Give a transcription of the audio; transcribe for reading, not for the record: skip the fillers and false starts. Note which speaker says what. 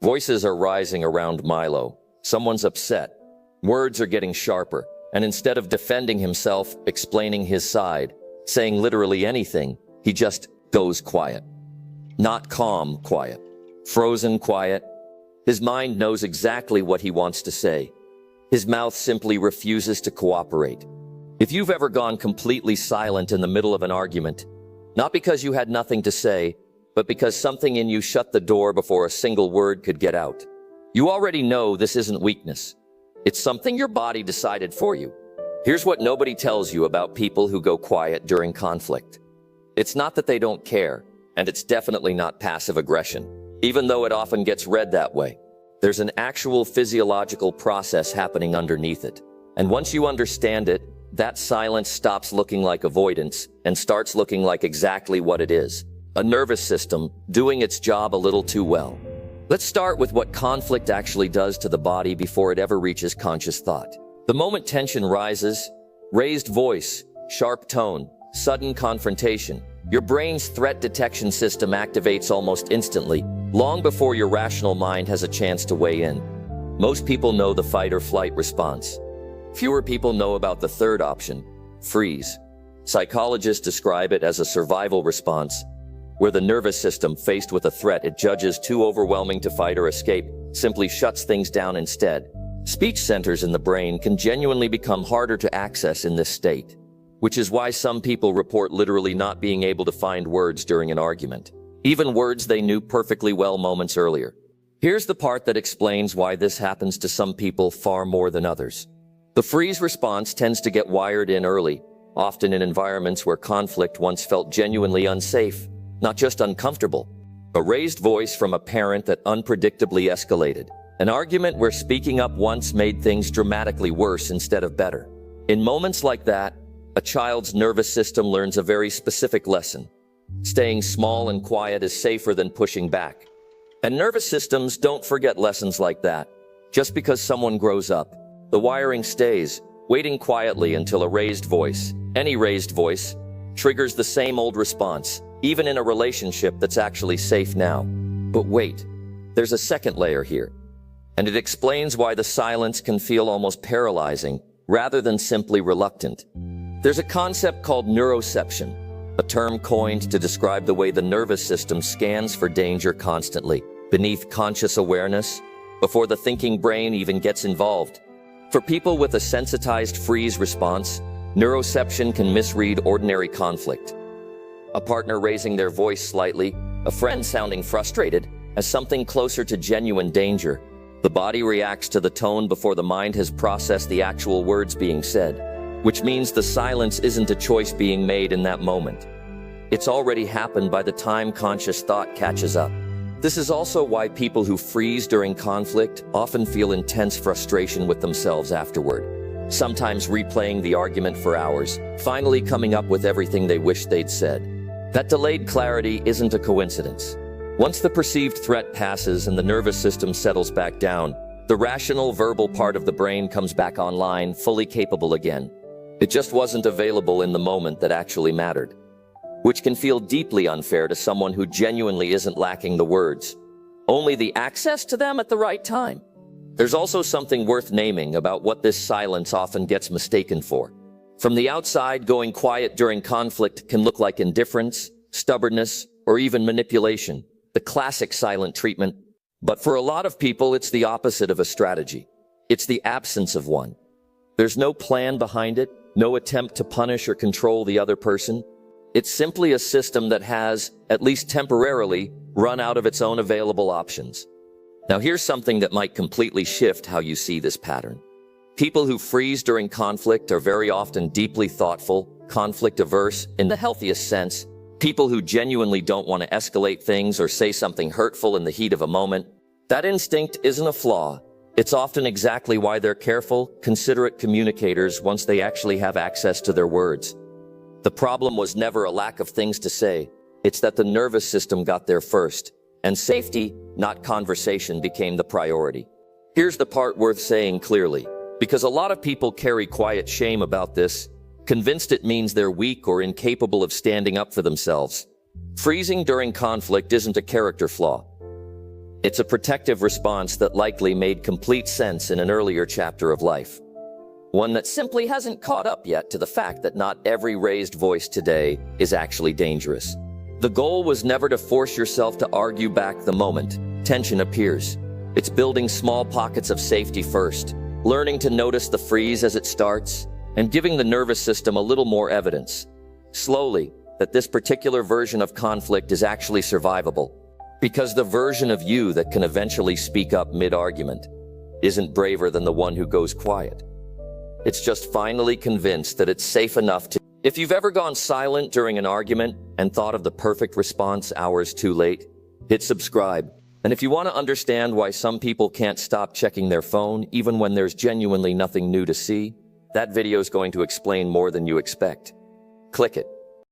Speaker 1: Voices are rising around Milo. Someone's upset. Words are getting sharper. And instead of defending himself, explaining his side, saying literally anything, he just goes quiet. Not calm quiet. Frozen quiet. His mind knows exactly what he wants to say. His mouth simply refuses to cooperate. If you've ever gone completely silent in the middle of an argument, not because you had nothing to say, but because something in you shut the door before a single word could get out, you already know this isn't weakness. It's something your body decided for you. Here's what nobody tells you about people who go quiet during conflict. It's not that they don't care, and it's definitely not passive aggression, even though it often gets read that way. There's an actual physiological process happening underneath it. And once you understand it, that silence stops looking like avoidance and starts looking like exactly what it is: a nervous system doing its job a little too well. Let's start with what conflict actually does to the body before it ever reaches conscious thought. The moment tension rises, raised voice, sharp tone, sudden confrontation, your brain's threat detection system activates almost instantly, long before your rational mind has a chance to weigh in. Most people know the fight or flight response. Fewer people know about the third option, freeze. Psychologists describe it as a survival response, where the nervous system, faced with a threat it judges too overwhelming to fight or escape, simply shuts things down instead. Speech centers in the brain can genuinely become harder to access in this state, which is why some people report literally not being able to find words during an argument, even words they knew perfectly well moments earlier. Here's the part that explains why this happens to some people far more than others. The freeze response tends to get wired in early, often in environments where conflict once felt genuinely unsafe, not just uncomfortable. A raised voice from a parent that unpredictably escalated. An argument where speaking up once made things dramatically worse instead of better. In moments like that, a child's nervous system learns a very specific lesson. Staying small and quiet is safer than pushing back. And nervous systems don't forget lessons like that. Just because someone grows up, the wiring stays, waiting quietly until a raised voice, any raised voice, triggers the same old response, even in a relationship that's actually safe now. But wait, there's a second layer here. And it explains why the silence can feel almost paralyzing, rather than simply reluctant. There's a concept called neuroception, a term coined to describe the way the nervous system scans for danger constantly, beneath conscious awareness, before the thinking brain even gets involved. For people with a sensitized freeze response, neuroception can misread ordinary conflict. A partner raising their voice slightly, a friend sounding frustrated, as something closer to genuine danger. The body reacts to the tone before the mind has processed the actual words being said, which means the silence isn't a choice being made in that moment. It's already happened by the time conscious thought catches up. This is also why people who freeze during conflict often feel intense frustration with themselves afterward, sometimes replaying the argument for hours, finally coming up with everything they wish they'd said. That delayed clarity isn't a coincidence. Once the perceived threat passes and the nervous system settles back down, the rational verbal part of the brain comes back online, fully capable again. It just wasn't available in the moment that actually mattered, which can feel deeply unfair to someone who genuinely isn't lacking the words, only the access to them at the right time. There's also something worth naming about what this silence often gets mistaken for. From the outside, going quiet during conflict can look like indifference, stubbornness, or even manipulation, the classic silent treatment. But for a lot of people, it's the opposite of a strategy. It's the absence of one. There's no plan behind it, no attempt to punish or control the other person. It's simply a system that has, at least temporarily, run out of its own available options. Now here's something that might completely shift how you see this pattern. People who freeze during conflict are very often deeply thoughtful, conflict-averse in the healthiest sense. People who genuinely don't want to escalate things or say something hurtful in the heat of a moment. That instinct isn't a flaw. It's often exactly why they're careful, considerate communicators once they actually have access to their words. The problem was never a lack of things to say. It's that the nervous system got there first, and safety, not conversation, became the priority. Here's the part worth saying clearly, because a lot of people carry quiet shame about this, convinced it means they're weak or incapable of standing up for themselves. Freezing during conflict isn't a character flaw. It's a protective response that likely made complete sense in an earlier chapter of life. One that simply hasn't caught up yet to the fact that not every raised voice today is actually dangerous. The goal was never to force yourself to argue back the moment tension appears. It's building small pockets of safety first, learning to notice the freeze as it starts, and giving the nervous system a little more evidence, slowly, that this particular version of conflict is actually survivable. Because the version of you that can eventually speak up mid-argument isn't braver than the one who goes quiet. It's just finally convinced that it's safe enough to... If you've ever gone silent during an argument and thought of the perfect response hours too late, hit subscribe. And if you want to understand why some people can't stop checking their phone even when there's genuinely nothing new to see, that video is going to explain more than you expect. Click it.